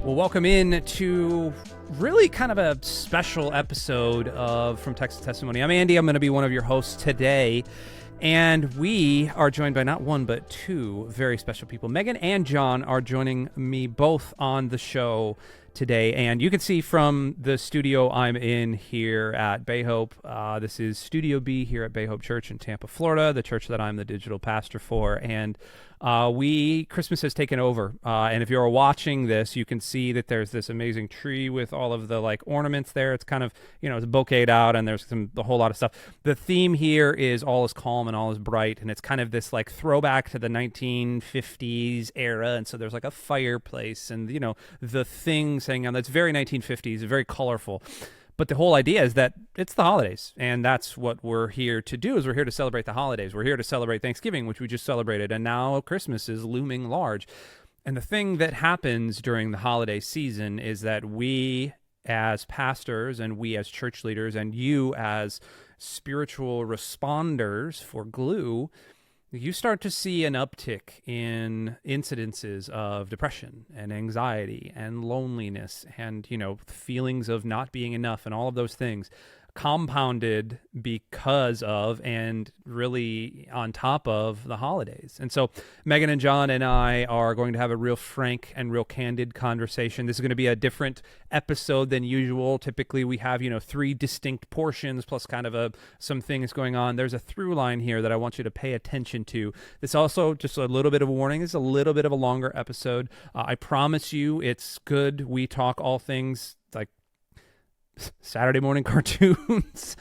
Well, welcome in to really kind of a special episode of From Text to Testimony. I'm Andy. I'm going to be one of your hosts today. And we are joined by not one, but two very special people. Megan and Jon are joining me both on the show today. And you can see from the studio I'm in here at Bay Hope. This is Studio B here at Bay Hope Church in Tampa, Florida, the church that I'm the digital pastor for. And Christmas has taken over. And if you're watching this, you can see that there's this amazing tree with all of the like ornaments there. It's kind of, it's bouqueted out and there's a whole lot of stuff. The theme here is all is calm and all is bright. And it's kind of this like throwback to the 1950s era. And so there's like a fireplace and, the things hanging on. That's very 1950s, very colorful. But the whole idea is that it's the holidays, and that's what we're here to do, is we're here to celebrate the holidays. We're here to celebrate Thanksgiving, which we just celebrated, and now Christmas is looming large. And the thing that happens during the holiday season is that we as pastors and we as church leaders and you as spiritual responders for Glue, you start to see an uptick in incidences of depression and anxiety and loneliness and, feelings of not being enough and all of those things compounded because of and really on top of the holidays. And so Megan and Jon and I are going to have a real frank and real candid conversation. This is going to be a different episode than usual. Typically we have, 3 distinct portions plus kind of some things going on. There's a through line here that I want you to pay attention to. This also, just a little bit of a warning, is a little bit of a longer episode. I promise you it's good. We talk all things like Saturday morning cartoons.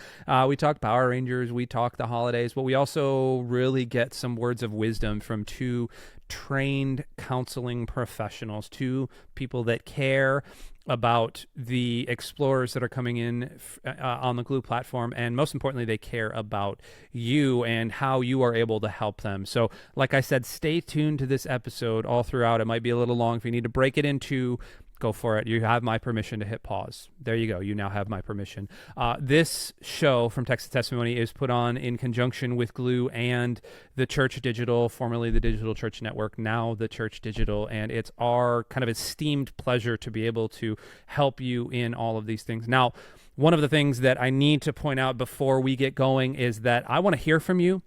We talk Power Rangers. We talk the holidays, but we also really get some words of wisdom from 2 trained counseling professionals, 2 people that care about the explorers that are coming in on the Glue platform. And most importantly, they care about you and how you are able to help them. So like I said, stay tuned to this episode all throughout. It might be a little long. If you need to break it into, go for it. You have my permission to hit pause. There you go. You now have my permission. This show, From Text to Testimony, is put on in conjunction with Glue and theChurch.digital, formerly the Digital Church Network, now theChurch.digital. And it's our kind of esteemed pleasure to be able to help you in all of these things. Now, one of the things that I need to point out before we get going is that I want to hear from you.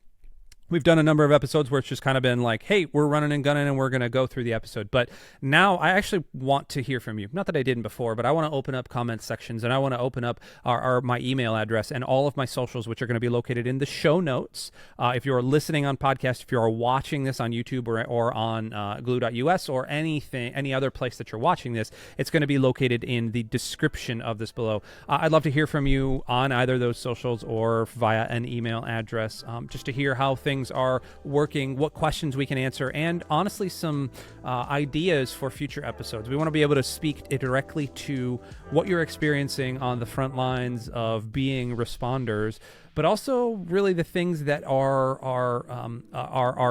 We've done a number of episodes where it's just kind of been like, hey, we're running and gunning and we're going to go through the episode. But now I actually want to hear from you. Not that I didn't before, but I want to open up comment sections and I want to open up my email address and all of my socials, which are going to be located in the show notes. If you're listening on podcast, if you're watching this on YouTube or on glue.us or any other place that you're watching this, it's going to be located in the description of this below. I'd love to hear from you on either of those socials or via an email address, just to hear how things are working, what questions we can answer, and honestly some ideas for future episodes. We want to be able to speak directly to what you're experiencing on the front lines of being responders, but also really the things that are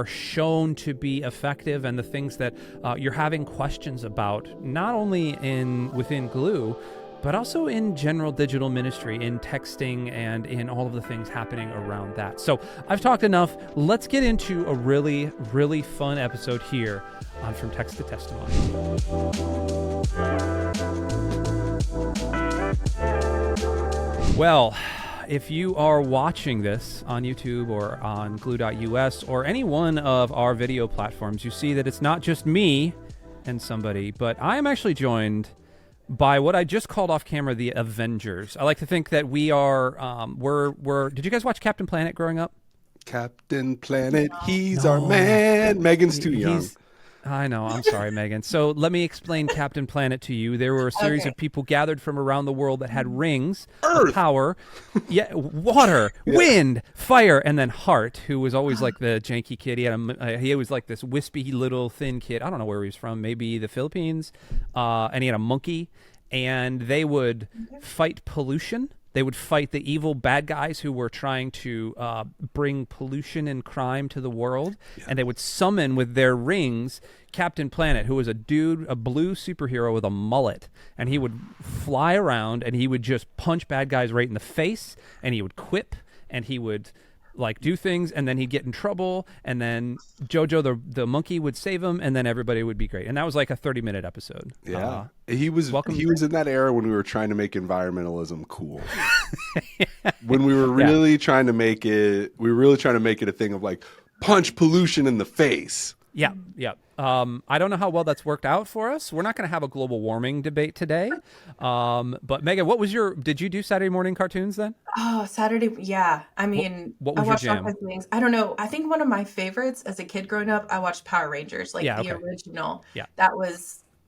shown to be effective and the things that you're having questions about, not only within Glue, but also in general digital ministry, in texting, and in all of the things happening around that. So I've talked enough. Let's get into a really, really fun episode here on From Text to Testimony. Well, if you are watching this on YouTube or on glue.us or any one of our video platforms, you see that it's not just me and somebody, but I am actually joined by what I just called off camera the Avengers. I like to think that we are, did you guys watch Captain Planet growing up? Captain Planet, he's our man. Megan's too young. I know. I'm sorry, Megan. So let me explain Captain Planet to you. There were a series of people gathered from around the world that had rings of power, water, wind, fire, and then Heart, who was always like the janky kid. He was like this wispy little thin kid. I don't know where he was from. Maybe the Philippines. And he had a monkey. And they would fight pollution. They would fight the evil bad guys who were trying to bring pollution and crime to the world. Yeah. And they would summon with their rings Captain Planet, who was a blue superhero with a mullet. And he would fly around and he would just punch bad guys right in the face. And he would quip and he would like do things, and then he'd get in trouble, and then Jojo the monkey would save him, and then everybody would be great. And that was like a 30-minute episode. Yeah. He was welcome. He was in that era when we were trying to make environmentalism cool. When we were really trying to make it a thing of like punch pollution in the face. Yeah. I don't know how well that's worked out for us. We're not going to have a global warming debate today. But Megan, did you do Saturday morning cartoons then? Oh, Saturday. Yeah. I mean, what was I watched your all jam? kinds of things. I don't know. I think one of my favorites as a kid growing up, I watched Power Rangers, like the original. Yeah.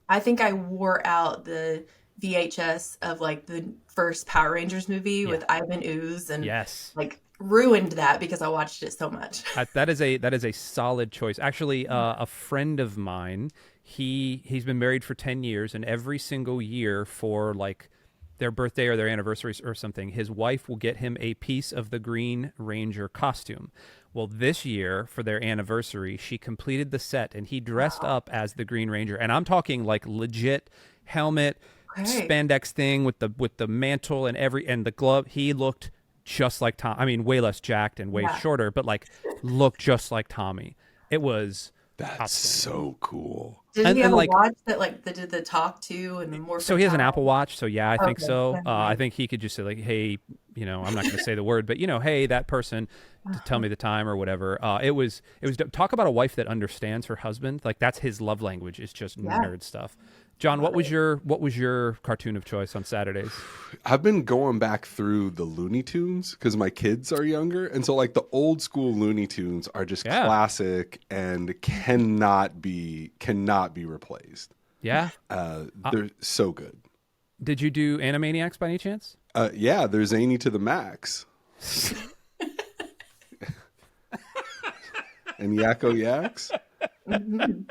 I think I wore out the VHS of like the first Power Rangers movie with Ivan Ooze and like ruined that because I watched it so much. That is a solid choice. Actually, a friend of mine, he's been married for 10 years, and every single year for like their birthday or their anniversaries or something, his wife will get him a piece of the Green Ranger costume. Well, this year for their anniversary, she completed the set, and he dressed up as the Green Ranger. And I'm talking like legit helmet, spandex thing with the mantle and the glove. He looked just like Tom. I mean, way less jacked and way shorter, but like looked just like Tommy. It was so cool. Did he have a watch that like did the talk to and the more? So he has an Apple Watch. So yeah, I think so. I think he could just say like, hey, I'm not going to say the word, but hey, that person, to tell me the time or whatever. It was talk about a wife that understands her husband. Like that's his love language. It's just nerd stuff. John, what was your cartoon of choice on Saturdays? I've been going back through the Looney Tunes because my kids are younger, and so like the old school Looney Tunes are just classic and cannot be replaced. Yeah, they're so good. Did you do Animaniacs by any chance? Yeah, there's Zany to the max. And Yakko Yaks. Mm-hmm.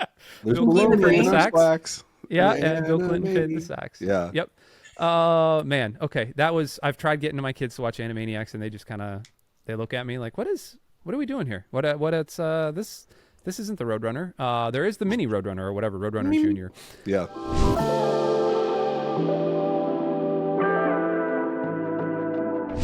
There's Bill Clinton Bologna paid the sax. And Bill Clinton paid the sax. Yeah. Yep. Man. Okay. I've tried getting my kids to watch Animaniacs, and they just they look at me like, what are we doing here? This isn't the Roadrunner. There is the mini Roadrunner or whatever, Roadrunner Junior. Yeah.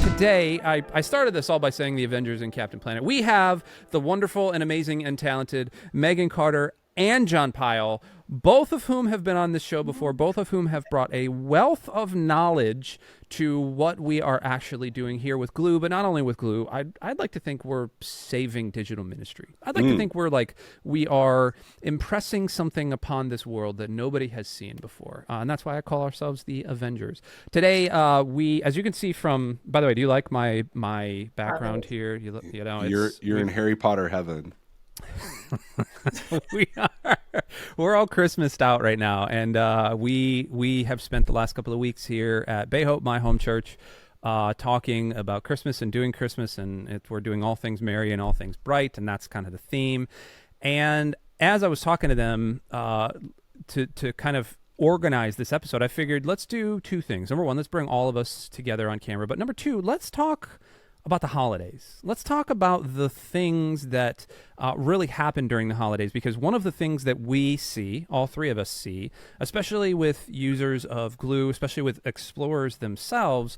Today, I started this all by saying the Avengers and Captain Planet. We have the wonderful and amazing and talented Megan Carter and John Pyle, both of whom have been on this show before, both of whom have brought a wealth of knowledge to what we are actually doing here with Glue, but not only with Glue. I'd like to think we're saving digital ministry. I'd like to think we are impressing something upon this world that nobody has seen before, and that's why I call ourselves the Avengers. Today, we, as you can see from, by the way, do you like my background here? You're in Harry Potter heaven. We're all Christmased out right now, and we have spent the last couple of weeks here at Bay Hope, my home church, talking about Christmas and doing Christmas, and we're doing all things merry and all things bright, and that's kind of the theme. And as I was talking to them to kind of organize this episode, I figured let's do two things. Number one, let's bring all of us together on camera, but number two, let's talk about the holidays. Let's talk about the things that really happen during the holidays, because one of the things that we see, all three of us see, especially with users of Glue, especially with explorers themselves,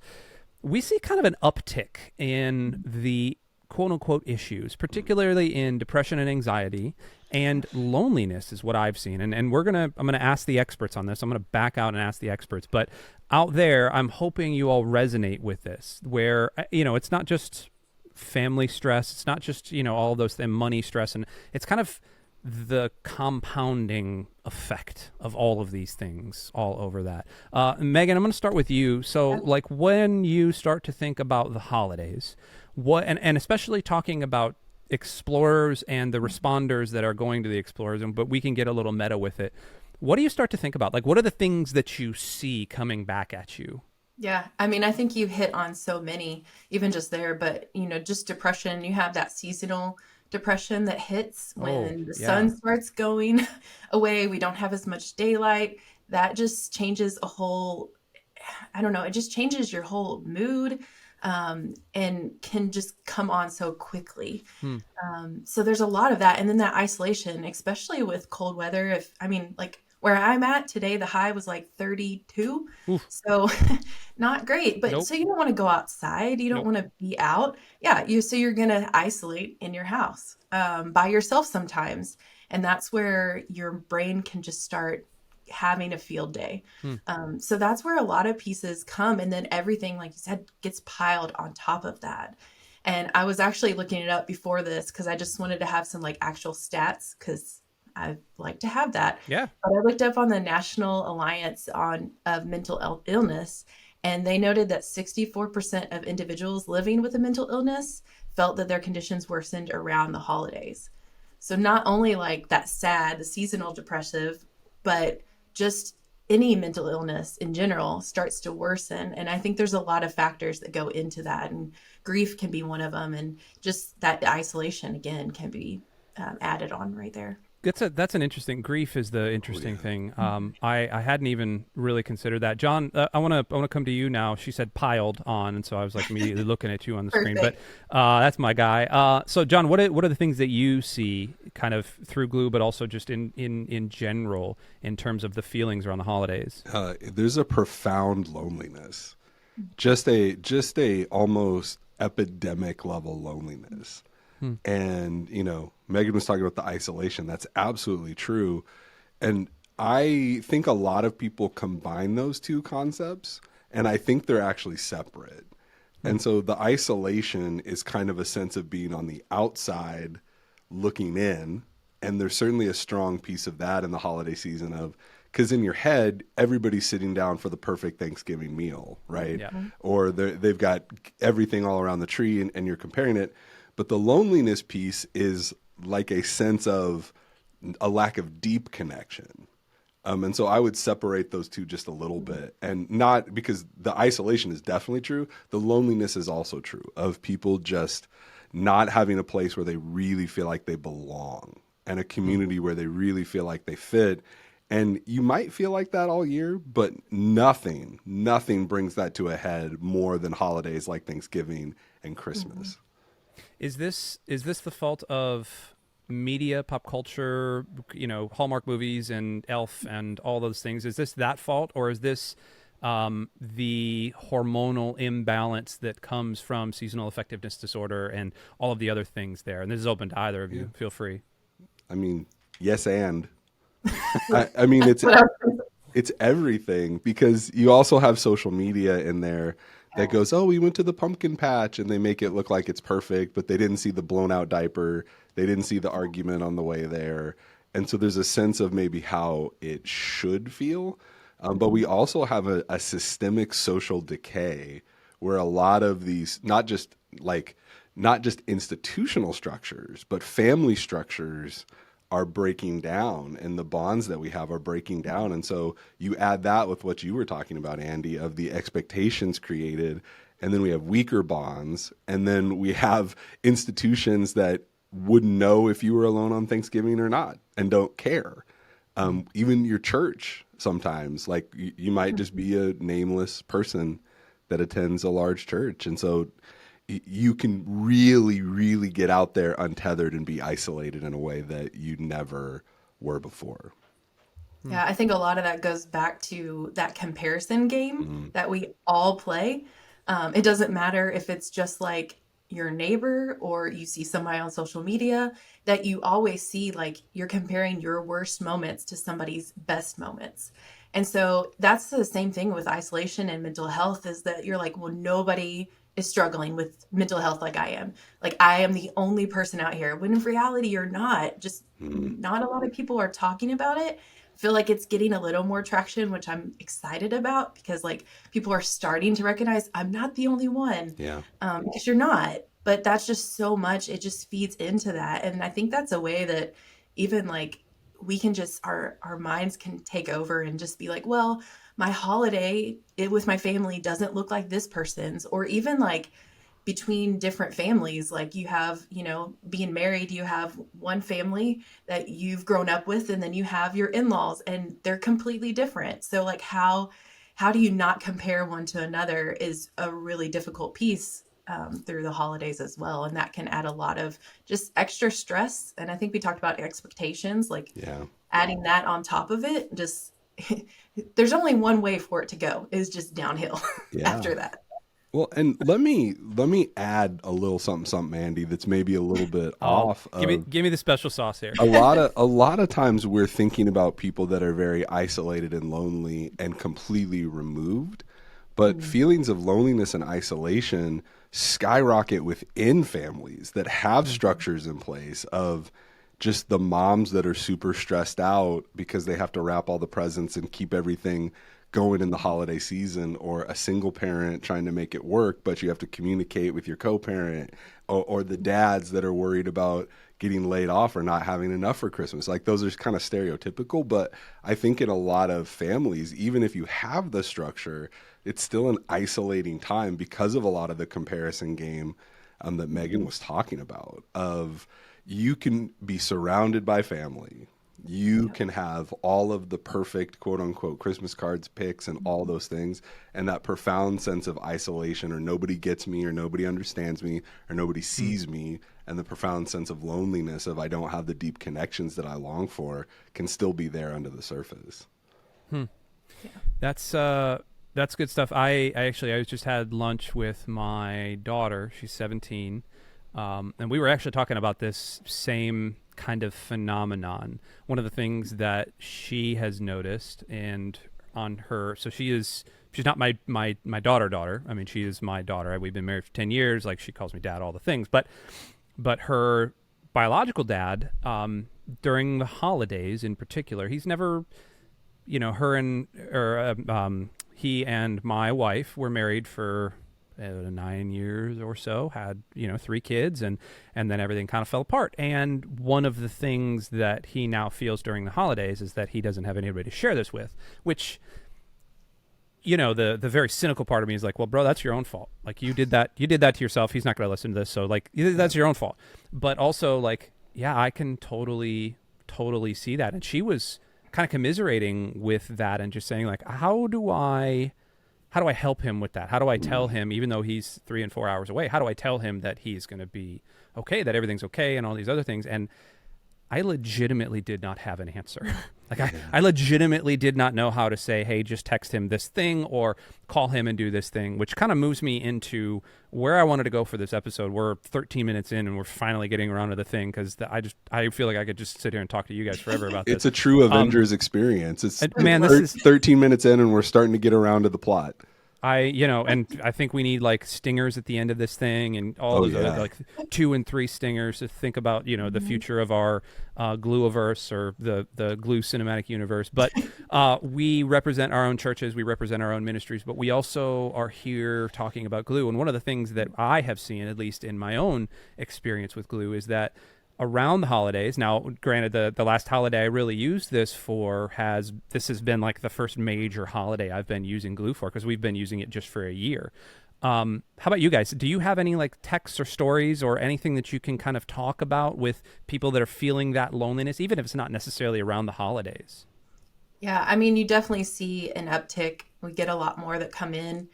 we see kind of an uptick in the quote-unquote issues, particularly in depression and anxiety and loneliness is what I've seen. And I'm gonna ask the experts on this. I'm gonna back out and ask the experts. But out there, I'm hoping you all resonate with this, where it's not just family stress, it's not just all of those things, money stress, and it's kind of the compounding effect of all of these things all over that. Megan, I'm going to start with you. So, like, when you start to think about the holidays, and especially talking about explorers and the responders that are going to the explorers, but we can get a little meta with it. What do you start to think about? Like, what are the things that you see coming back at you? Yeah, I mean, I think you hit on so many, even just there, but just depression. You have that seasonal depression that hits when the sun starts going away. We don't have as much daylight. That just changes it just changes your whole mood, and can just come on so quickly. So there's a lot of that. And then that isolation, especially with cold weather, Where I'm at today, the high was like 32. Oof. So not great. But Nope. so you don't want to go outside. You don't Nope. want to be out. Yeah. So you're going to isolate in your house by yourself sometimes. And that's where your brain can just start having a field day. So that's where a lot of pieces come. And then everything, like you said, gets piled on top of that. And I was actually looking it up before this because I just wanted to have some like actual stats because I like to have that. Yeah. But I looked up on the National Alliance of Mental Illness, and they noted that 64% of individuals living with a mental illness felt that their conditions worsened around the holidays. So not only like that sad, the seasonal depressive, but just any mental illness in general starts to worsen. And I think there's a lot of factors that go into that. And grief can be one of them. And just that isolation, again, can be added on right there. That's an interesting. Grief is the interesting thing. I hadn't even really considered that. John, I want to come to you now. She said piled on, and so I was like immediately looking at you on the screen. But that's my guy. So John, what are the things that you see kind of through Glue, but also just in general in terms of the feelings around the holidays? There's a profound loneliness, just a almost epidemic level loneliness. And, Megan was talking about the isolation. That's absolutely true. And I think a lot of people combine those two concepts, and I think they're actually separate. And so the isolation is kind of a sense of being on the outside looking in. And there's certainly a strong piece of that in the holiday season because in your head, everybody's sitting down for the perfect Thanksgiving meal, right? Yeah. Or they've got everything all around the tree and you're comparing it. But the loneliness piece is like a sense of a lack of deep connection. And so I would separate those two just a little bit, and not because the isolation is definitely true. The loneliness is also true of people just not having a place where they really feel like they belong and a community where they really feel like they fit. And you might feel like that all year, but nothing brings that to a head more than holidays like Thanksgiving and Christmas. Is this the fault of media, pop culture, Hallmark movies and Elf and all those things? Is this that fault, or is this the hormonal imbalance that comes from seasonal affectiveness disorder and all of the other things there? And this is open to either of you. Feel free. I mean, yes, and I mean it's everything, because you also have social media in there that goes, oh, we went to the pumpkin patch, and they make it look like it's perfect, but they didn't see the blown out diaper. They didn't see the argument on the way there. And so there's a sense of maybe how it should feel. But we also have a systemic social decay where a lot of these, not just institutional structures, but family structures are breaking down, and the bonds that we have are breaking down. And so you add that with what you were talking about, Andy, of the expectations created, and then we have weaker bonds, and then we have institutions that wouldn't know if you were alone on Thanksgiving or not and don't care. Even your church sometimes, like you might just be a nameless person that attends a large church. And so you can really, really get out there untethered and be isolated in a way that you never were before. Yeah, I think a lot of that goes back to that comparison game that we all play. It doesn't matter if it's just like your neighbor or you see somebody on social media, that you always see like you're comparing your worst moments to somebody's best moments. And so that's the same thing with isolation and mental health, is that you're like, well, nobody is struggling with mental health like I am. Like I am the only person out here, when in reality you're not. Just not a lot of people are talking about it. I feel like it's getting a little more traction, which I'm excited about, because like people are starting to recognize I'm not the only one. Yeah. Because you're not. But that's just so much, it just feeds into that. And I think that's a way that even like we can just, our minds can take over and just be like, well, my holiday with my family doesn't look like this person's. Or even like between different families, like you have, being married, you have one family that you've grown up with, and then you have your in-laws, and they're completely different. So like how do you not compare one to another is a really difficult piece through the holidays as well. And that can add a lot of just extra stress. And I think we talked about expectations, like adding that on top of it, just there's only one way for it to go, is just downhill after that. Well, and let me add a little something, Andy, that's maybe a little bit off. Give me the special sauce here. a lot of times we're thinking about people that are very isolated and lonely and completely removed, but feelings of loneliness and isolation skyrocket within families that have structures in place of just the moms that are super stressed out because they have to wrap all the presents and keep everything going in the holiday season, or a single parent trying to make it work, but you have to communicate with your co-parent, or the dads that are worried about getting laid off or not having enough for Christmas. Like, those are kind of stereotypical, but I think in a lot of families, even if you have the structure, it's still an isolating time because of a lot of the comparison game that Megan was talking about, of you can be surrounded by family. You can have all of the perfect, quote unquote, Christmas cards, pics, and all those things. And that profound sense of isolation, or nobody gets me, or nobody understands me, or nobody sees me. And the profound sense of loneliness of I don't have the deep connections that I long for can still be there under the surface. That's good stuff. I just had lunch with my daughter. She's 17. And we were actually talking about this same kind of phenomenon. One of the things that she has noticed, and on her, so she's not my daughter. I mean, she is my daughter. We've been married for 10 years. Like, she calls me dad, all the things. But her biological dad, during the holidays in particular, he's never, he and my wife were married for 9 years or so, had 3 kids, and then everything kind of fell apart. And one of the things that he now feels during the holidays is that he doesn't have anybody to share this with, which, the very cynical part of me is like, well, bro, that's your own fault. Like, you did that to yourself. He's not going to listen to this, so like, that's your own fault. But also, like, yeah, I can totally see that. And she was kind of commiserating with that and just saying, like, how do I help him with that? How do I tell him, even though he's 3 and 4 hours away, how do I tell him that he's going to be okay, that everything's okay, and all these other things? And I legitimately did not have an answer. I legitimately did not know how to say, hey, just text him this thing or call him and do this thing, which kind of moves me into where I wanted to go for this episode. We're 13 minutes in and we're finally getting around to the thing, because I feel like I could just sit here and talk to you guys forever about this. It's a true Avengers experience. It's this is 13 minutes in and we're starting to get around to the plot. And I think we need like stingers at the end of this thing, and all those other, like 2 and 3 stingers to think about, the future of our Gluiverse, or the Glue cinematic universe. But we represent our own churches, we represent our own ministries, but we also are here talking about Glue. And one of the things that I have seen, at least in my own experience with Glue, is that around the holidays, now granted the last holiday I really used this for has been like the first major holiday I've been using Glue for, because we've been using it just for a year. How about you guys? Do you have any like texts or stories or anything that you can kind of talk about with people that are feeling that loneliness, even if it's not necessarily around the holidays? Yeah, I mean, you definitely see an uptick. We get a lot more that come in,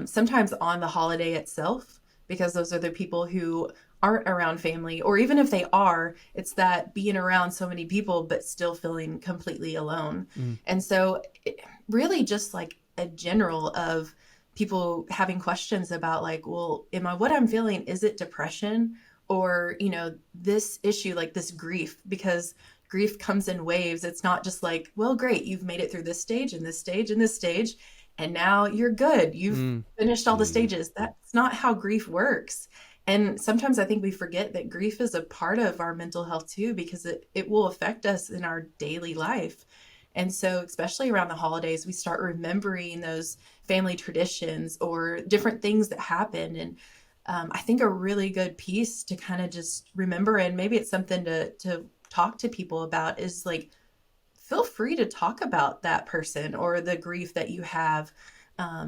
sometimes on the holiday itself, because those are the people who aren't around family, or even if they are, it's that being around so many people but still feeling completely alone. And so really just like a general of people having questions about like, well, what I'm feeling, is it depression, or this issue, like this grief? Because grief comes in waves. It's not just like, well, great, you've made it through this stage and this stage and this stage, and now you're good, you've finished all the stages. That's not how grief works. And sometimes I think we forget that grief is a part of our mental health too, because it will affect us in our daily life. And so especially around the holidays, we start remembering those family traditions or different things that happen. And I think a really good piece to kind of just remember, and maybe it's something to talk to people about, is like, feel free to talk about that person or the grief that you have,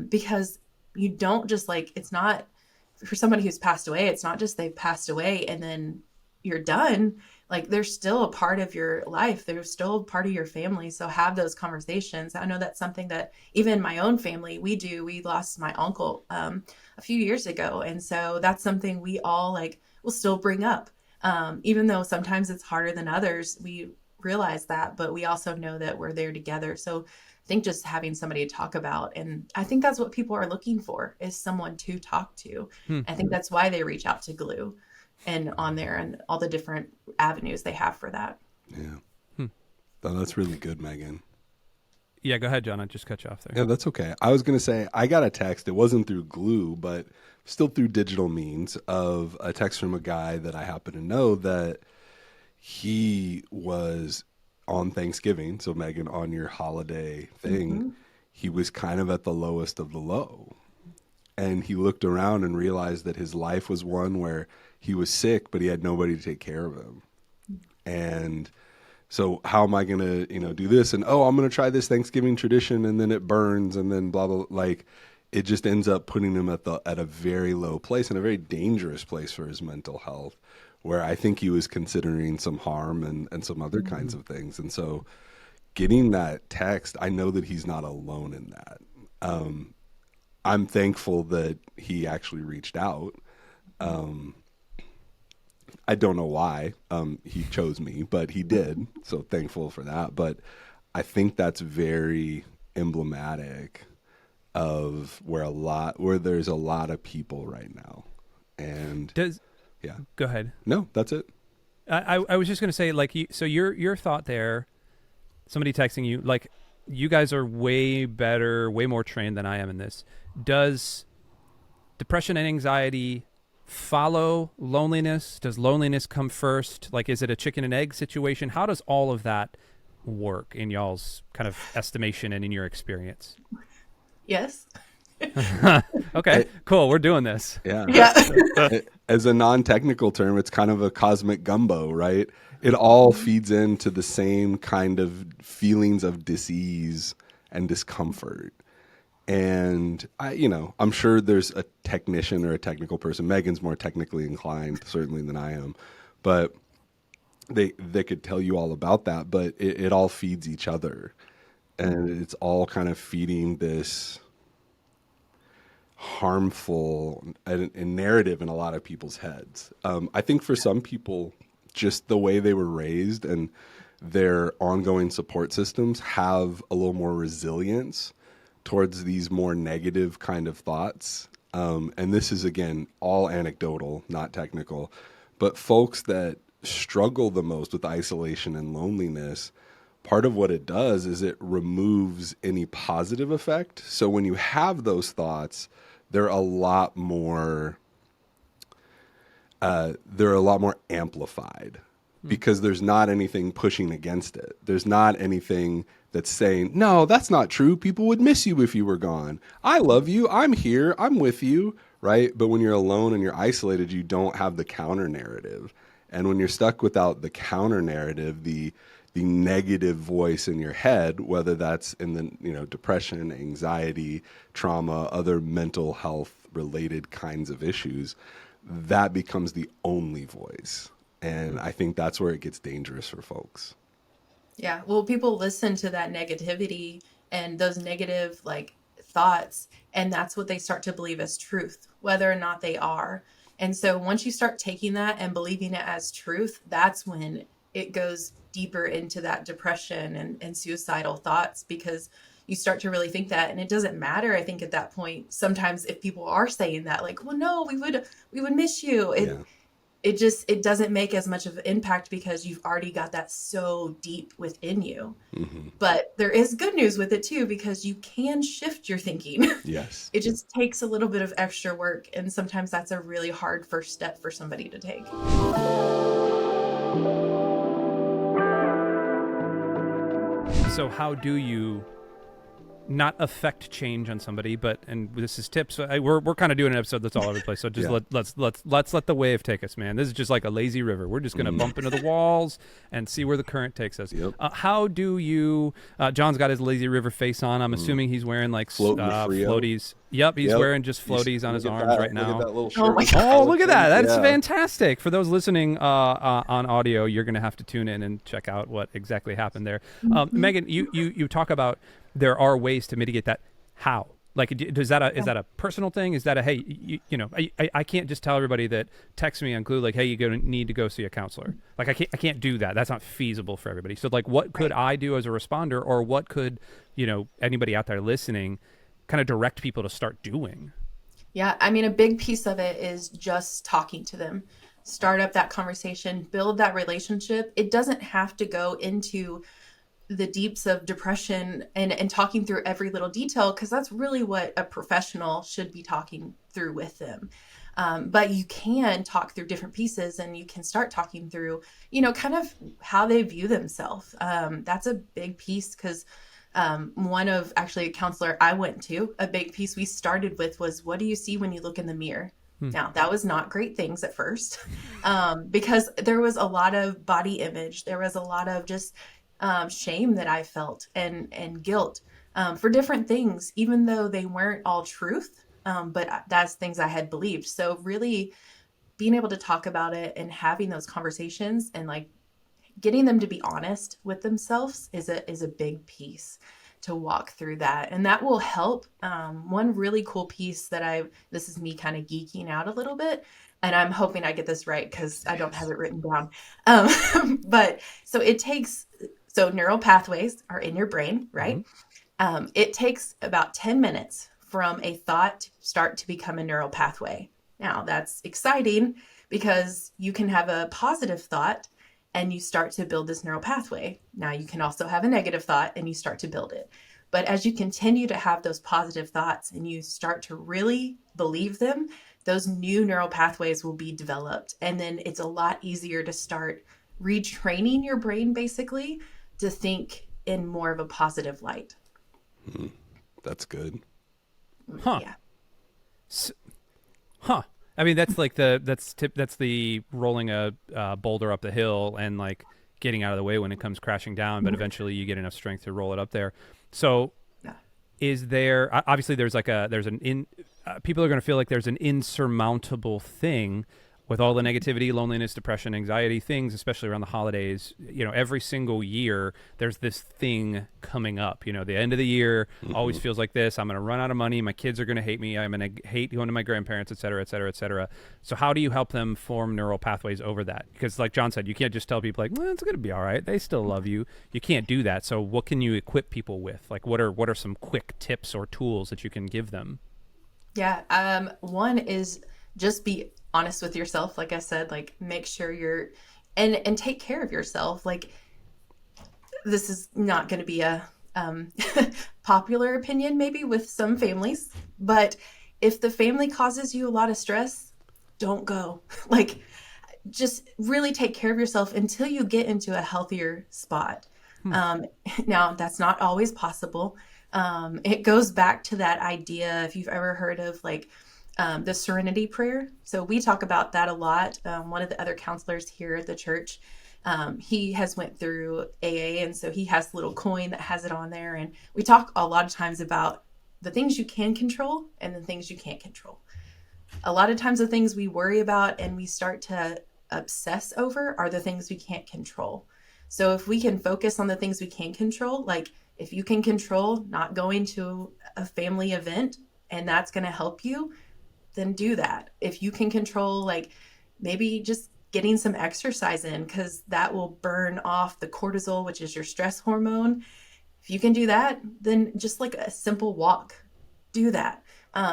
because you don't just like, it's not, for somebody who's passed away, it's not just they've passed away and then you're done, like they're still a part of your life. They're still part of your family. So have those conversations. I know that's something that even my own family, we do. We lost my uncle a few years ago. And so that's something we all like will still bring up. Even though sometimes it's harder than others, we realize that, but we also know that we're there together. So I think just having somebody to talk about, and I think that's what people are looking for, is someone to talk to. I think that's why they reach out to Glue and on there and all the different avenues they have for that. Yeah. Oh, that's really good, Megan. Yeah, go ahead, Jon. I just cut you off there. Yeah, that's okay. I was going to say, I got a text. It wasn't through Glue, but still through digital means, of a text from a guy that I happen to know that he was on Thanksgiving. So Megan, on your holiday thing, he was kind of at the lowest of the low. And he looked around and realized that his life was one where he was sick, but he had nobody to take care of him. And so how am I going to, do this? And, I'm going to try this Thanksgiving tradition, and then it burns, and then blah, blah, like it just ends up putting him at a very low place, and a very dangerous place for his mental health, where I think he was considering some harm and some other kinds of things. And so getting that text, I know that he's not alone in that. I'm thankful that he actually reached out. I don't know why he chose me, but he did. So thankful for that. But I think that's very emblematic of where there's a lot of people right now. And yeah, go ahead. No, that's it. I was just going to say, like, so your thought there, somebody texting you, like, you guys are way better, way more trained than I am in this. Does depression and anxiety follow loneliness? Does loneliness come first? Like, is it a chicken and egg situation? How does all of that work in y'all's kind of estimation and in your experience? Yes. Okay, cool. We're doing this. Yeah. As a non-technical term, it's kind of a cosmic gumbo, right? It all feeds into the same kind of feelings of dis-ease and discomfort. And I'm sure there's a technician or a technical person. Megan's more technically inclined, certainly, than I am, but they could tell you all about that. But it all feeds each other, and it's all kind of feeding this harmful narrative in a lot of people's heads. I think for some people, just the way they were raised and their ongoing support systems have a little more resilience towards these more negative kind of thoughts. And this is, again, all anecdotal, not technical. But folks that struggle the most with isolation and loneliness, part of what it does is it removes any positive effect. So when you have those thoughts, they're a lot more amplified, because there's not anything pushing against it. There's not anything that's saying, no, that's not true. People would miss you if you were gone. I love you. I'm here. I'm with you. Right. But when you're alone and you're isolated, you don't have the counter narrative. And when you're stuck without the counter narrative, the negative voice in your head, whether that's in the, depression, anxiety, trauma, other mental health related kinds of issues, that becomes the only voice. And I think that's where it gets dangerous for folks. Yeah. Well, people listen to that negativity and those negative thoughts, and that's what they start to believe as truth, whether or not they are. And so once you start taking that and believing it as truth, that's when it goes deeper into that depression and suicidal thoughts, because you start to really think that. And it doesn't matter, I think, at that point, sometimes if people are saying that, like, well, no, we would miss you. It doesn't make as much of an impact, because you've already got that so deep within you. Mm-hmm. But there is good news with it too, because you can shift your thinking. Yes. It just takes a little bit of extra work. And sometimes that's a really hard first step for somebody to take. So how do you not affect change on somebody, but, and this is tips. We're kind of doing an episode that's all over the place. So just let's let the wave take us, man. This is just like a lazy river. We're just going to bump into the walls and see where the current takes us. Yep. How do you, John's got his lazy river face on. I'm assuming he's wearing like floaties. Yep, he's wearing just floaties on his arms right now. Look at that little shirt. Oh, look at that. That's fantastic. For those listening on audio, you're going to have to tune in and check out what exactly happened there. Megan, you talk about there are ways to mitigate that. How? Like, is that a personal thing? Is that a, hey, I can't just tell everybody that text me on Glue, like, hey, need to go see a counselor. Like, I can't do that. That's not feasible for everybody. So, like, what could I do as a responder, or what could, anybody out there listening kind of direct people to start doing? Yeah, I mean, a big piece of it is just talking to them. Start up that conversation, build that relationship. It doesn't have to go into the deeps of depression and talking through every little detail, because that's really what a professional should be talking through with them. But you can talk through different pieces, and you can start talking through, kind of how they view themselves. That's a big piece, because one of actually a counselor I went to, a big piece we started with was, what do you see when you look in the mirror? Now, that was not great things at first, because there was a lot of body image. There was a lot of just shame that I felt and guilt for different things, even though they weren't all truth. But that's things I had believed. So really being able to talk about it and having those conversations and like getting them to be honest with themselves is a big piece to walk through that. And that will help. One really cool piece that this is me kind of geeking out a little bit, and I'm hoping I get this right because I don't have it written down. But so neural pathways are in your brain, right? Mm-hmm. It takes about 10 minutes from a thought to start to become a neural pathway. Now that's exciting because you can have a positive thought and you start to build this neural pathway. Now you can also have a negative thought and you start to build it. But as you continue to have those positive thoughts and you start to really believe them, those new neural pathways will be developed. And then it's a lot easier to start retraining your brain basically to think in more of a positive light. That's good. Huh. Yeah. I mean, that's like that's the rolling a boulder up the hill and like getting out of the way when it comes crashing down, but eventually you get enough strength to roll it up there. So is there, obviously people are going to feel like there's an insurmountable thing with all the negativity, loneliness, depression, anxiety, things, especially around the holidays. Every single year there's this thing coming up. The end of the year always feels like this. I'm going to run out of money. My kids are going to hate me. I'm going to hate going to my grandparents, et cetera, et cetera, et cetera. So how do you help them form neural pathways over that? Because like John said, you can't just tell people like, well, it's going to be all right. They still love you. You can't do that. So what can you equip people with? Like what are some quick tips or tools that you can give them? Yeah. One is just be honest with yourself. Like I said, like make sure you're and take care of yourself. Like this is not going to be a popular opinion maybe with some families, but if the family causes you a lot of stress, don't go. Like just really take care of yourself until you get into a healthier spot. Now that's not always possible. It goes back to that idea, if you've ever heard of like the serenity prayer. So we talk about that a lot. One of the other counselors here at the church, he has went through AA, and so he has a little coin that has it on there. And we talk a lot of times about the things you can control and the things you can't control. A lot of times the things we worry about and we start to obsess over are the things we can't control. So if we can focus on the things we can control, like if you can control not going to a family event and that's going to help you, then do that. If you can control, like maybe just getting some exercise in, because that will burn off the cortisol, which is your stress hormone. If you can do that, then just like a simple walk, do that.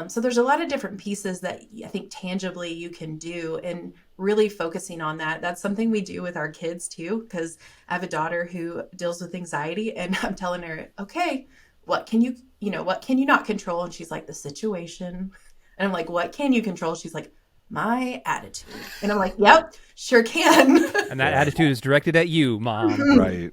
So there's a lot of different pieces that I think tangibly you can do, and really focusing on that. That's something we do with our kids too, because I have a daughter who deals with anxiety, and I'm telling her, okay, what can you not control? And she's like, the situation. And I'm like, what can you control? She's like, my attitude. And I'm like, yep, sure can. And that attitude is directed at you, Mom. Right.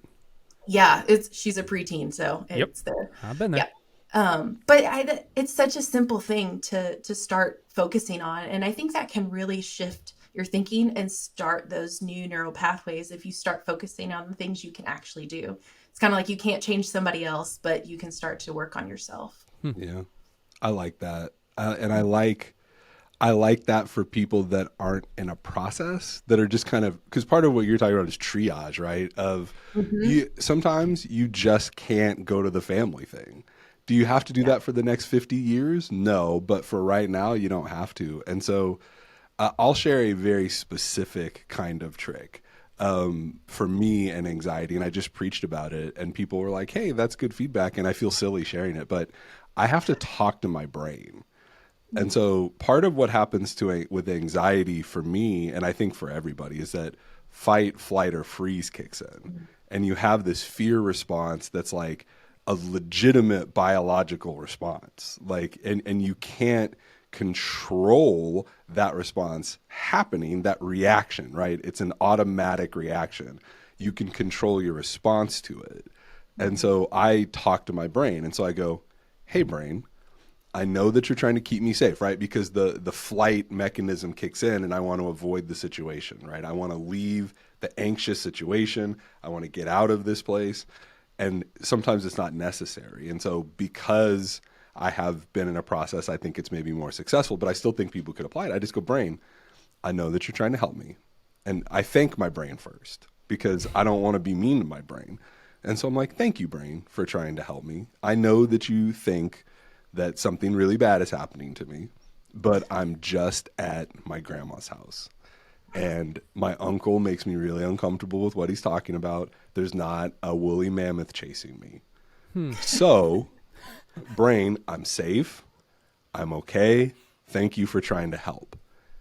Yeah, she's a preteen, so it's there. I've been there. But it's such a simple thing to start focusing on. And I think that can really shift your thinking and start those new neural pathways if you start focusing on the things you can actually do. It's kind of like you can't change somebody else, but you can start to work on yourself. Yeah, I like that. And I like that for people that aren't in a process, that are just kind of, because part of what you're talking about is triage, right? Of sometimes you just can't go to the family thing. Do you have to do that for the next 50 years? No, but for right now, you don't have to. And so I'll share a very specific kind of trick for me and anxiety. And I just preached about it, and people were like, hey, that's good feedback. And I feel silly sharing it, but I have to talk to my brain. And so part of what happens with anxiety for me, and I think for everybody, is that fight, flight, or freeze kicks in. And you have this fear response that's like a legitimate biological response. Like, and you can't control that response happening, that reaction, right? It's an automatic reaction. You can control your response to it. And so I talk to my brain. And so I go, hey, brain, I know that you're trying to keep me safe, right? Because the flight mechanism kicks in, and I want to avoid the situation, right? I want to leave the anxious situation. I want to get out of this place. And sometimes it's not necessary. And so because I have been in a process, I think it's maybe more successful, but I still think people could apply it. I just go, brain, I know that you're trying to help me. And I thank my brain first, because I don't want to be mean to my brain. And so I'm like, thank you, brain, for trying to help me. I know that you think that something really bad is happening to me, but I'm just at my grandma's house. And my uncle makes me really uncomfortable with what he's talking about. There's not a woolly mammoth chasing me. So, brain, I'm safe. I'm okay. Thank you for trying to help.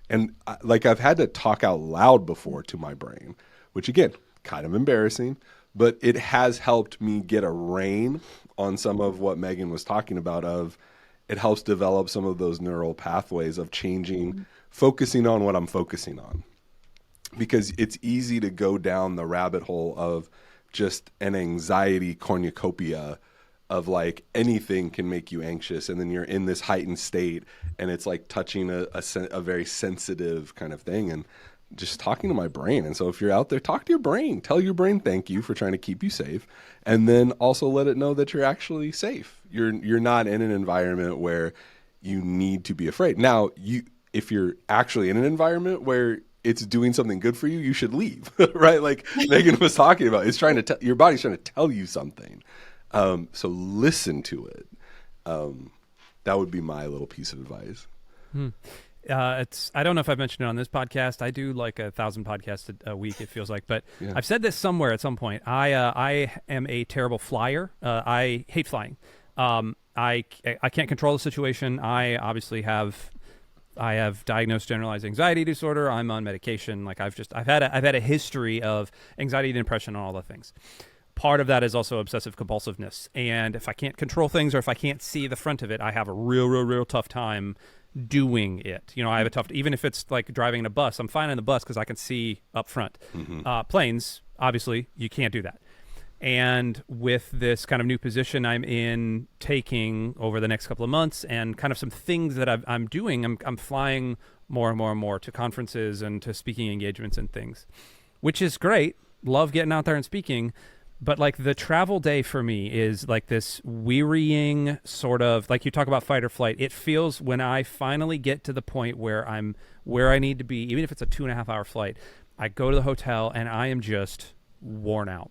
And I've had to talk out loud before to my brain, which again, kind of embarrassing, but it has helped me get a rein on some of what Megan was talking about. It helps develop some of those neural pathways of changing, focusing on what I'm focusing on. Because it's easy to go down the rabbit hole of just an anxiety cornucopia of like anything can make you anxious, and then you're in this heightened state, and it's like touching a very sensitive kind of thing, and just talking to my brain. And so if you're out there, talk to your brain. Tell your brain thank you for trying to keep you safe, and then also let it know that you're actually safe. You're not in an environment where you need to be afraid. Now, if you're actually in an environment where it's doing something good for you, you should leave, right? Like Megan was talking about, it's trying to your body's trying to tell you something. So listen to it. That would be my little piece of advice. I don't know if I've mentioned it on this podcast. I do like 1,000 podcasts a week, it feels like, but yeah. I've said this somewhere at some point. I am a terrible flyer. I hate flying. I can't control the situation. I obviously have diagnosed generalized anxiety disorder. I'm on medication. Like I've had a history of anxiety and depression and all the things. Part of that is also obsessive compulsiveness. And if I can't control things, or if I can't see the front of it, I have a real tough time doing it. You know, I have a tough, even if it's like driving a bus, I'm fine on the bus because I can see up front. Planes, obviously, you can't do that. And with this kind of new position I'm in taking over the next couple of months, and kind of some things that I'm doing, I'm flying more and more to conferences and to speaking engagements and things, which is great. Love getting out there and speaking. But like the travel day for me is like this wearying sort of, like you talk about fight or flight. It feels when I finally get to the point where I'm where I need to be, even if it's a 2.5 hour flight, I go to the hotel and I am just worn out.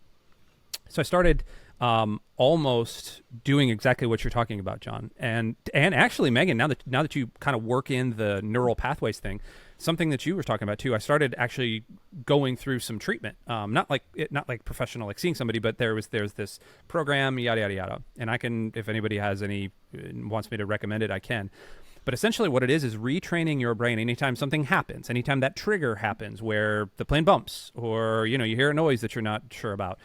So I started almost doing exactly what you're talking about, Jon. And actually, Megan, now that you kind of work in the neural pathways thing, something that you were talking about too, I started actually going through some treatment. Not like professional, like seeing somebody, but there's this program, yada yada yada. And I can, if anybody has any wants me to recommend it, I can. But essentially what it is retraining your brain anytime something happens, anytime that trigger happens where the plane bumps, or you hear a noise that you're not sure about.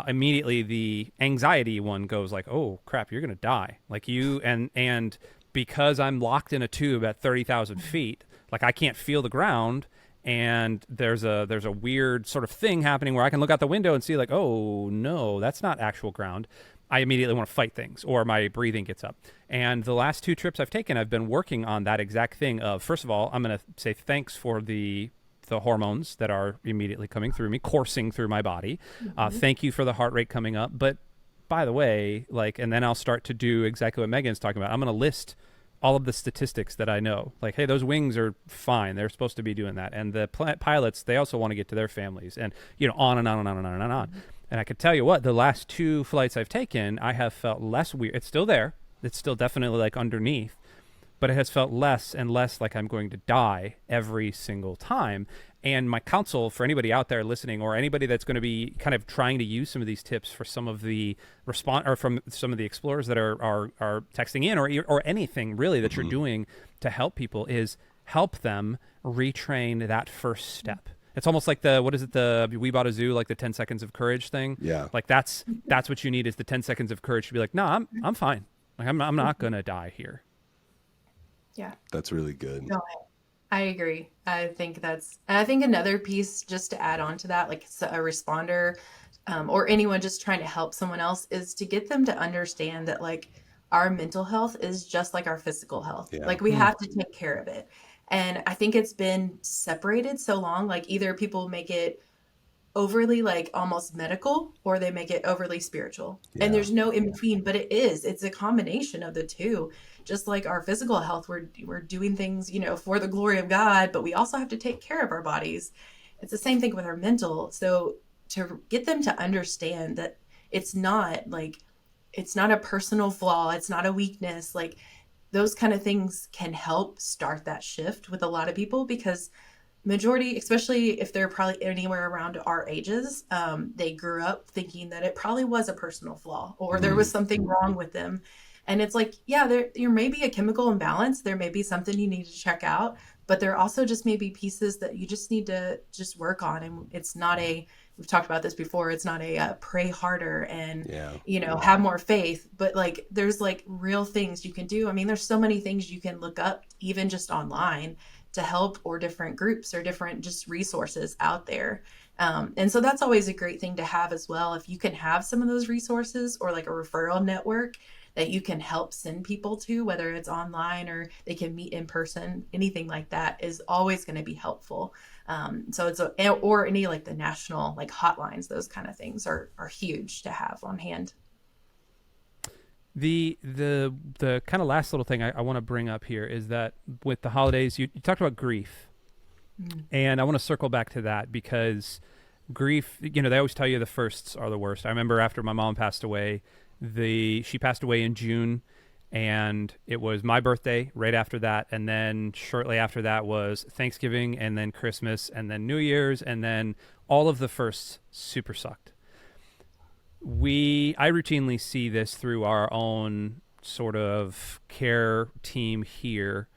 Immediately the anxiety one goes like, oh crap, you're gonna die. Like you and because I'm locked in a tube at 30,000 feet, like I can't feel the ground, and there's a weird sort of thing happening where I can look out the window and see like, oh no, that's not actual ground. I immediately want to fight things, or my breathing gets up. And the last 2 trips I've taken, I've been working on that exact thing of, first of all, I'm going to say thanks for the hormones that are immediately coming through me, coursing through my body. Thank you for the heart rate coming up. But by the way, like, and then I'll start to do exactly what Megan's talking about. I'm going to list all of the statistics that I know. Like, hey, those wings are fine. They're supposed to be doing that. And the pilots, they also want to get to their families, and, on and on and on and on and on. And I could tell you what, the last 2 flights I've taken, I have felt less weird. It's still there. It's still definitely like underneath, but it has felt less and less like I'm going to die every single time. And my counsel for anybody out there listening, or anybody that's going to be kind of trying to use some of these tips for some of the or from some of the explorers that are texting in, or anything really that you're doing to help people, is help them retrain that first step. It's almost like the We Bought a Zoo, like the 10 seconds of courage thing. Yeah. Like that's what you need, is the 10 seconds of courage to be like, no, I'm fine. Like I'm not going to die here. Yeah. That's really good. No, I agree. I think another piece, just to add on to that, like a responder, or anyone just trying to help someone else, is to get them to understand that, like, our mental health is just like our physical health. Yeah. Like, we have to take care of it. And I think it's been separated so long. Like, either people make it overly, like, almost medical, or they make it overly spiritual. Yeah. And there's no in between, but it's a combination of the two. Just like our physical health, we're doing things, for the glory of God, but we also have to take care of our bodies. It's the same thing with our mental. So to get them to understand that it's not a personal flaw, it's not a weakness, like, those kind of things can help start that shift with a lot of people, because majority, especially if they're probably anywhere around our ages, they grew up thinking that it probably was a personal flaw, or there was something wrong with them. And it's like, yeah, there may be a chemical imbalance. There may be something you need to check out, but there also just may be pieces that you just need to just work on. And it's not we've talked about this before, it's not a pray harder and, have more faith, but like, there's like real things you can do. I mean, there's so many things you can look up, even just online, to help, or different groups or different just resources out there. And so that's always a great thing to have as well. If you can have some of those resources, or like a referral network that you can help send people to, whether it's online or they can meet in person, anything like that is always going to be helpful. So or any, like, the national, like, hotlines, those kind of things are huge to have on hand. The kind of last little thing I want to bring up here is that with the holidays, you talked about grief. And I want to circle back to that, because grief, they always tell you the firsts are the worst. I remember after my mom passed away, she passed away in June, and it was my birthday right after that, and then shortly after that was Thanksgiving, and then Christmas, and then New Year's, and then all of the firsts super sucked. I routinely see this through our own sort of care team here,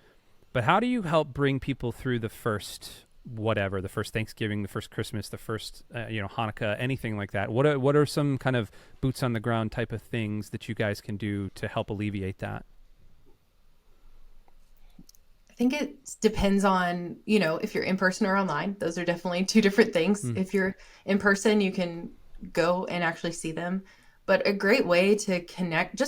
but how do you help bring people through the first whatever, the first Thanksgiving, the first Christmas, the first, Hanukkah, anything like that? What are some kind of boots on the ground type of things that you guys can do to help alleviate that? I think it depends on, if you're in person or online. Those are definitely 2 different things. If you're in person, you can go and actually see them. But a great way to connect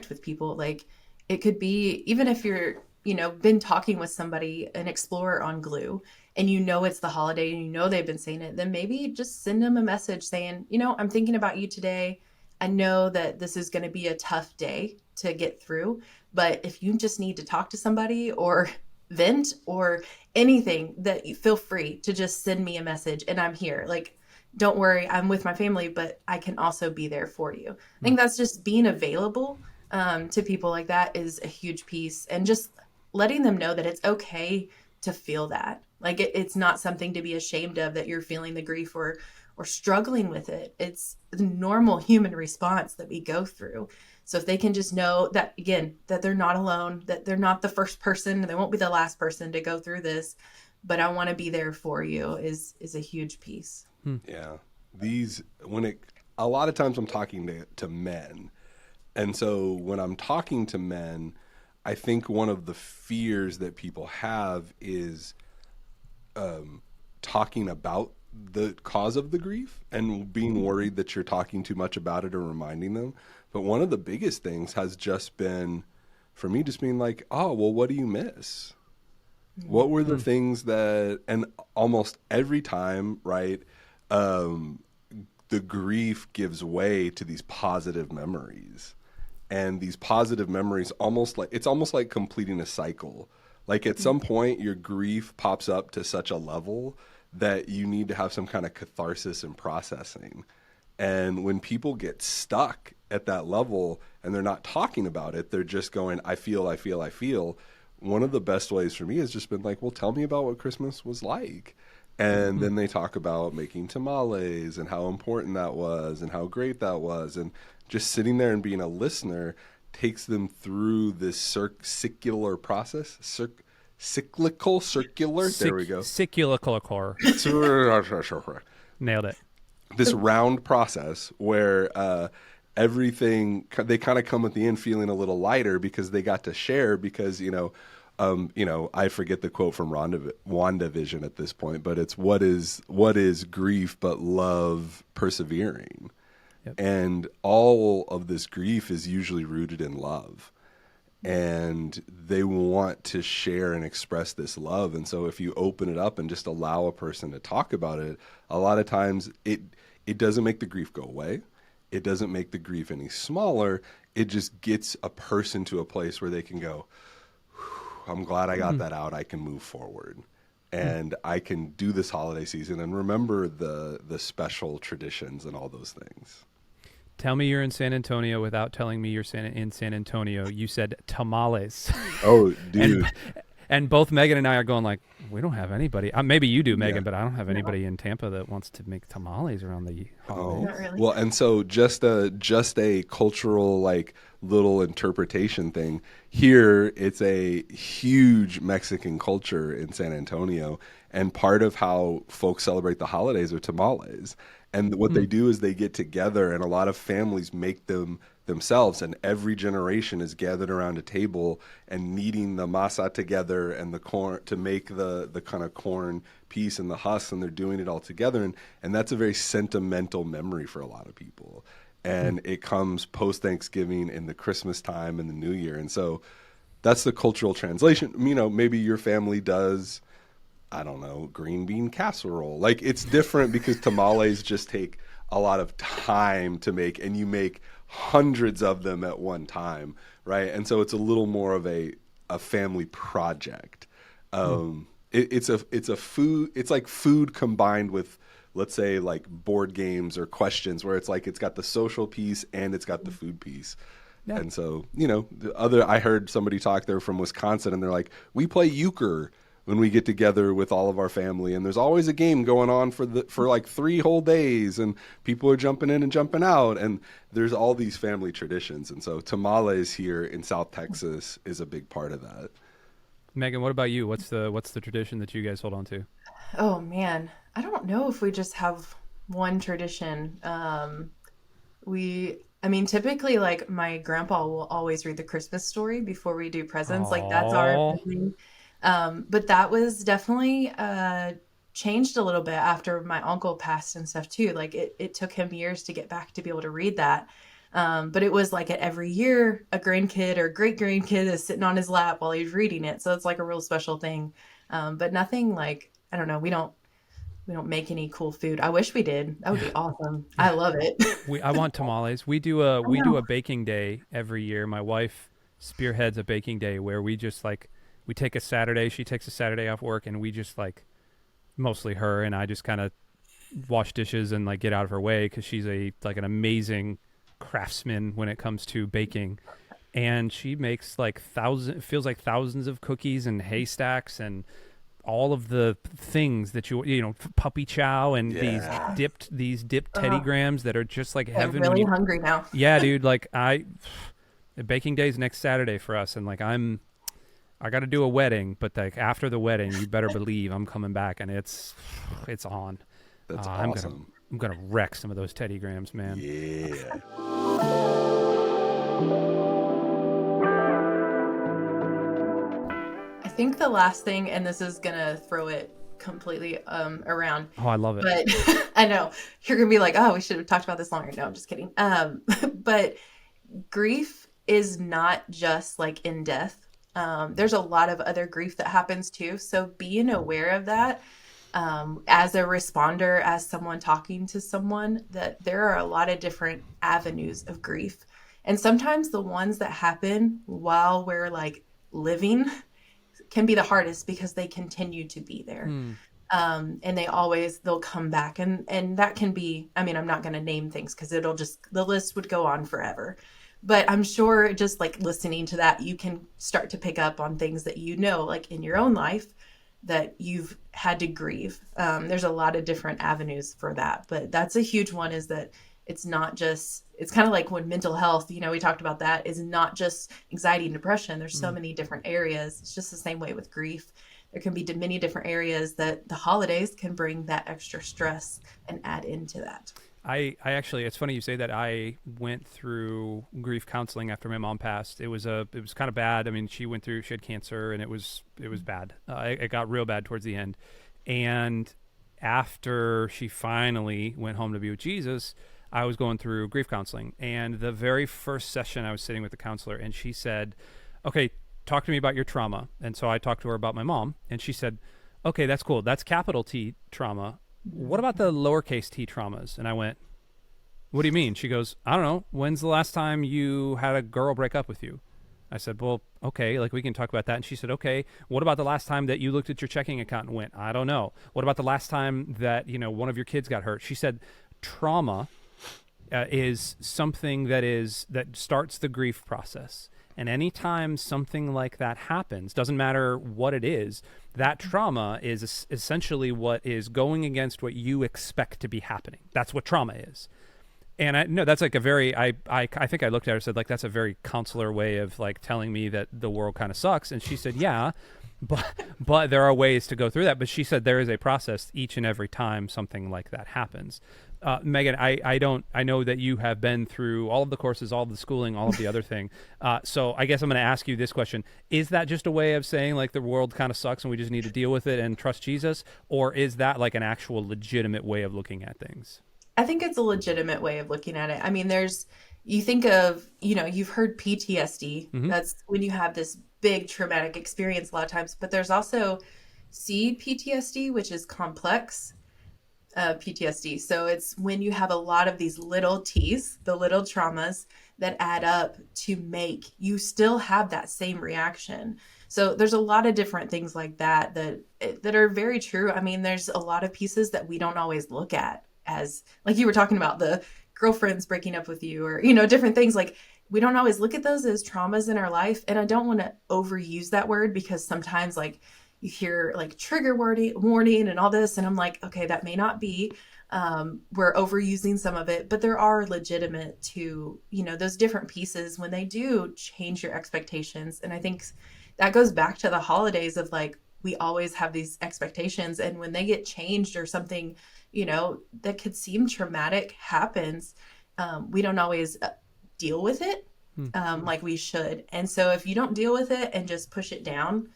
with people, like, it could be, even if you're, been talking with somebody, an explorer on Glue, and it's the holiday and they've been saying it, then maybe just send them a message saying, I'm thinking about you today. I know that this is going to be a tough day to get through, but if you just need to talk to somebody or vent or anything, that you feel free to just send me a message, and I'm here. Like, don't worry, I'm with my family, but I can also be there for you. I think that's just being available to people like that is a huge piece, and just letting them know that it's okay to feel that. Like, it's not something to be ashamed of, that you're feeling the grief or struggling with it. It's the normal human response that we go through. So if they can just know that, again, that they're not alone, that they're not the first person, they won't be the last person to go through this, but I want to be there for you, is a huge piece. Yeah. A lot of times I'm talking to men. And so when I'm talking to men, I think one of the fears that people have is talking about the cause of the grief and being worried that you're talking too much about it or reminding them. But one of the biggest things has just been, for me, just being like, oh, well, what do you miss? What were the things that, and almost every time, right, the grief gives way to these positive memories. And these positive memories it's almost like completing a cycle. Like at some point, your grief pops up to such a level that you need to have some kind of catharsis and processing. And when people get stuck at that level and they're not talking about it, they're just going, I feel, I feel, I feel. One of the best ways for me has just been like, well, tell me about what Christmas was like. And then they talk about making tamales and how important that was and how great that was. And just sitting there and being a listener takes them through this circular process. Circular. There we go. Cyclical. Nailed it. This round process where everything, they kind of come at the end feeling a little lighter because they got to share because, I forget the quote from WandaVision at this point, but it's what is grief but love persevering. Yep. And all of this grief is usually rooted in love. And they want to share and express this love. And so if you open it up and just allow a person to talk about it, a lot of times it doesn't make the grief go away. It doesn't make the grief any smaller. It just gets a person to a place where they can go, I'm glad I got that out. I can move forward. And I can do this holiday season and remember the special traditions and all those things. Tell me you're in San Antonio without telling me you're in San Antonio. You said tamales. Oh, dude. And both Megan and I are going like, we don't have anybody. Maybe you do, Megan, but I don't have anybody in Tampa that wants to make tamales around the holidays. Not really. Well, and so just a cultural like little interpretation thing. Here, it's a huge Mexican culture in San Antonio, and part of how folks celebrate the holidays are tamales. And what they do is they get together, and a lot of families make them themselves, and every generation is gathered around a table and kneading the masa together and the corn to make the kind of corn piece and the husk, and they're doing it all together. And that's a very sentimental memory for a lot of people. And it comes post-Thanksgiving in the Christmas time and the New Year. And so that's the cultural translation. Maybe your family does, I don't know, green bean casserole. Like it's different because tamales just take a lot of time to make, and you make hundreds of them at one time, right? And so it's a little more of a family project. It's a food. It's like food combined with, let's say, like board games or questions, where it's like it's got the social piece and it's got the food piece. Yeah. And so I heard somebody talk there from Wisconsin, and they're like, we play euchre when we get together with all of our family, and there's always a game going on for like 3 whole days, and people are jumping in and jumping out, and there's all these family traditions. And so tamales here in South Texas is a big part of that. Megan, what about you? What's the tradition that you guys hold on to? Oh man, I don't know if we just have one tradition. Typically, like my grandpa will always read the Christmas story before we do presents. Like that's our thing. But that was definitely changed a little bit after my uncle passed and stuff too. Like it took him years to get back to be able to read that. But it was like every year a grandkid or great grandkid is sitting on his lap while he's reading it. So it's like a real special thing. But nothing like, I don't know, we don't make any cool food. I wish we did. That would be awesome. I love it. I want tamales. We do a baking day every year. My wife spearheads a baking day where we just like, we take a Saturday, she takes a Saturday off work, and we just like, mostly her, and I just kind of wash dishes and like get out of her way because she's an amazing craftsman when it comes to baking. And she makes like thousands of cookies and haystacks and all of the things that puppy chow and these dipped Teddy Grahams that are just like heaven. I'm really hungry now. Yeah, dude. Like baking day's next Saturday for us, and like I got to do a wedding, but like after the wedding, you better believe I'm coming back, and it's on. That's awesome. I'm gonna wreck some of those Teddy Grahams, man. Yeah. I think the last thing, and this is gonna throw it completely around. Oh, I love it. But I know you're gonna be like, oh, we should have talked about this longer. No, I'm just kidding. But grief is not just like in death. There's a lot of other grief that happens too. So being aware of that, as a responder, as someone talking to someone, that there are a lot of different avenues of grief. And sometimes the ones that happen while we're like living can be the hardest because they continue to be there. And they'll come back, and that can be, I mean, I'm not going to name things because the list would go on forever. But I'm sure just like listening to that, you can start to pick up on things that, like in your own life that you've had to grieve. There's a lot of different avenues for that, but that's a huge one, is that it's not just, it's kind of like when mental health, we talked about that, is not just anxiety and depression. There's so many different areas. It's just the same way with grief. There can be many different areas that the holidays can bring that extra stress and add into that. I actually, it's funny you say that. I went through grief counseling after my mom passed. It was kind of bad. I mean, she had cancer, and it was bad. It got real bad towards the end. And after she finally went home to be with Jesus, I was going through grief counseling. And the very first session, I was sitting with the counselor, and she said, okay, talk to me about your trauma. And so I talked to her about my mom, and she said, okay, that's cool. That's capital T trauma. What about the lowercase t traumas? And I went, what do you mean? She goes, I don't know. When's the last time you had a girl break up with you? I said, well, okay, like we can talk about that. And she said, okay, what about the last time that you looked at your checking account and went, I don't know. What about the last time that, one of your kids got hurt? She said, trauma is something that starts the grief process. And anytime something like that happens, doesn't matter what it is, that trauma is essentially what is going against what you expect to be happening. That's what trauma is. And I know that's like a very, I think I looked at her and said, like, that's a very counselor way of like telling me that the world kind of sucks. And she said, yeah, but there are ways to go through that. But she said there is a process each and every time something like that happens. Megan, I know that you have been through all of the courses, all of the schooling, all of the other thing. So I guess I'm going to ask you this question. Is that just a way of saying like the world kind of sucks and we just need to deal with it and trust Jesus? Or is that like an actual legitimate way of looking at things? I think it's a legitimate way of looking at it. I mean, you think of, you've heard PTSD. Mm-hmm. That's when you have this big traumatic experience a lot of times, but there's also CPTSD, which is complex PTSD. So it's when you have a lot of these little T's, the little traumas that add up to make you still have that same reaction. So there's a lot of different things like that are very true. I mean, there's a lot of pieces that we don't always look at, as like you were talking about the girlfriends breaking up with you, or, different things. Like, we don't always look at those as traumas in our life. And I don't want to overuse that word, because sometimes like you hear like trigger warning and all this, and I'm like, okay, that may not be, we're overusing some of it, but there are legitimate to, those different pieces when they do change your expectations. And I think that goes back to the holidays of like, we always have these expectations, and when they get changed or something, that could seem traumatic happens, we don't always deal with it like we should. And so if you don't deal with it and just push it down,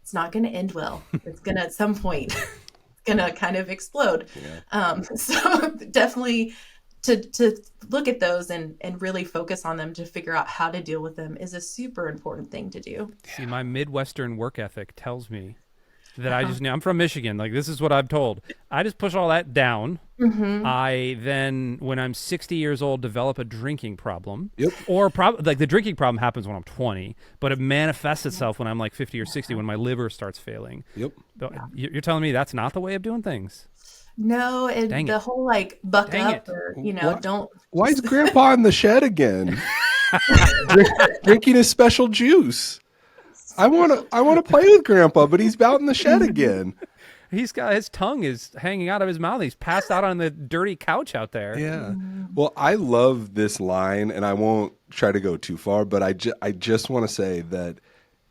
it's not going to end well. It's going to, at some point, it's going to kind of explode. Yeah. So definitely to look at those and really focus on them to figure out how to deal with them is a super important thing to do. See, my Midwestern work ethic tells me that I'm from Michigan. Like, this is what I'm told. I just push all that down. Mm-hmm. I then, when I'm 60 years old, develop a drinking problem. Yep. Or like the drinking problem happens when I'm 20, but it manifests itself when I'm like 50 or 60, when my liver starts failing. Yep. You're telling me that's not the way of doing things? No, and the whole like buck up, or don't. Why is Grandpa in the shed again? Drinking his special juice. I want to play with Grandpa, but he's out in the shed again. He's got his tongue is hanging out of his mouth. He's passed out on the dirty couch out there. Yeah. Well, I love this line, and I won't try to go too far, but I just want to say that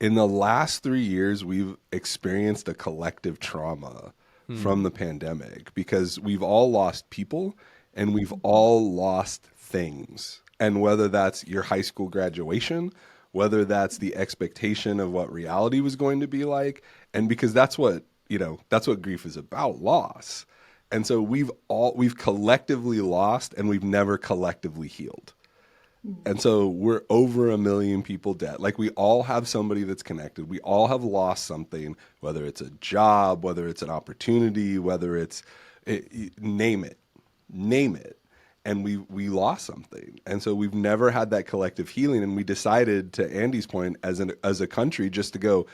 in the last 3 years, we've experienced a collective trauma from the pandemic, because we've all lost people and we've all lost things. And whether that's your high school graduation, whether that's the expectation of what reality was going to be like, and because that's what that's what grief is about, loss. And so we've collectively lost, and we've never collectively healed. And so we're over 1 million people dead. Like, we all have somebody that's connected. We all have lost something, whether it's a job, whether it's an opportunity, whether it's name it. And we lost something. And so we've never had that collective healing. And we decided, to Andy's point, as a country, just to go,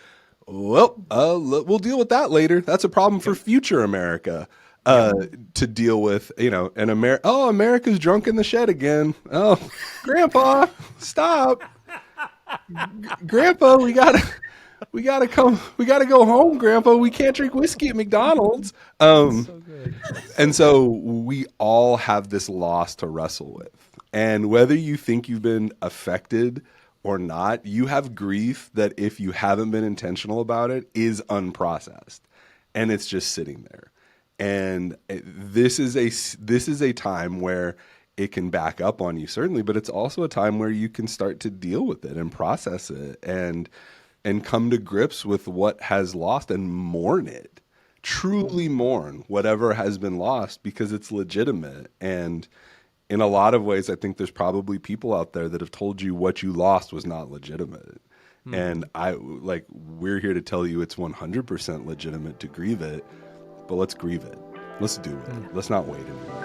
well, we'll deal with that later. That's a problem for future America. To deal with, America's drunk in the shed again. Oh, Grandpa, stop. Grandpa, we gotta go home, Grandpa. We can't drink whiskey at McDonald's. So good. And so we all have this loss to wrestle with. And whether you think you've been affected or not, you have grief that, if you haven't been intentional about it, is unprocessed. And it's just sitting there. And this is a time where it can back up on you, certainly, but it's also a time where you can start to deal with it and process it and come to grips with what has lost and mourn it. Truly mourn whatever has been lost, because it's legitimate. And in a lot of ways, I think there's probably people out there that have told you what you lost was not legitimate. And we're here to tell you it's 100% legitimate to grieve it. But let's grieve it. Let's do it. Let's not wait anymore.